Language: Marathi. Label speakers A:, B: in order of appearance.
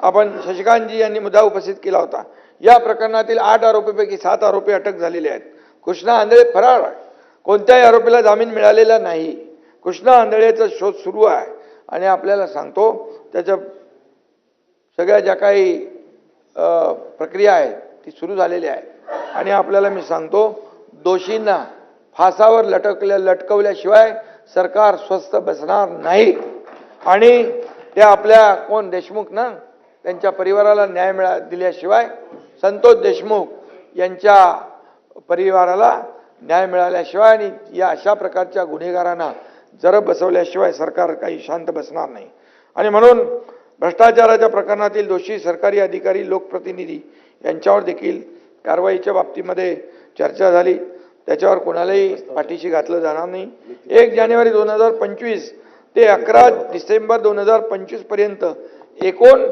A: आपण शशिकांतजी यांनी मुद्दा उपस्थित केला होता। या प्रकरणातील 8 आरोपीपैकी 7 आरोपी अटक झालेले आहेत। कृष्णा आंधळे फरार आहे, कोणत्याही आरोपीला जामीन मिळालेला नाही। कृष्णा आंधळेचा शोध सुरू आहे आणि आपल्याला सांगतो त्याच्या सगळ्या ज्या काही प्रक्रिया आहेत ती सुरू झालेली आहे आणि आपल्याला मी सांगतो दोषींना फासावर लटकवल्याशिवाय सरकार स्वस्थ बसणार नाही आणि ते आपल्या कोण देशमुख ना त्यांच्या परिवाराला न्याय दिल्याशिवाय संतोष देशमुख यांच्या परिवाराला न्याय मिळाल्याशिवाय आणि या अशा प्रकारच्या गुन्हेगारांना जरब बसवल्याशिवाय सरकार काही शांत बसणार नाही। आणि म्हणून भ्रष्टाचाराच्या प्रकरणातील दोषी सरकारी अधिकारी लोकप्रतिनिधी यांच्यावर देखील कारवाईच्या बाबतीमध्ये चर्चा झाली। त्याच्यावर कोणालाही पाठीशी घातलं जाणार नाही। 1 जानेवारी 2025 ते 11 डिसेंबर 2025 पर्यंत एकूण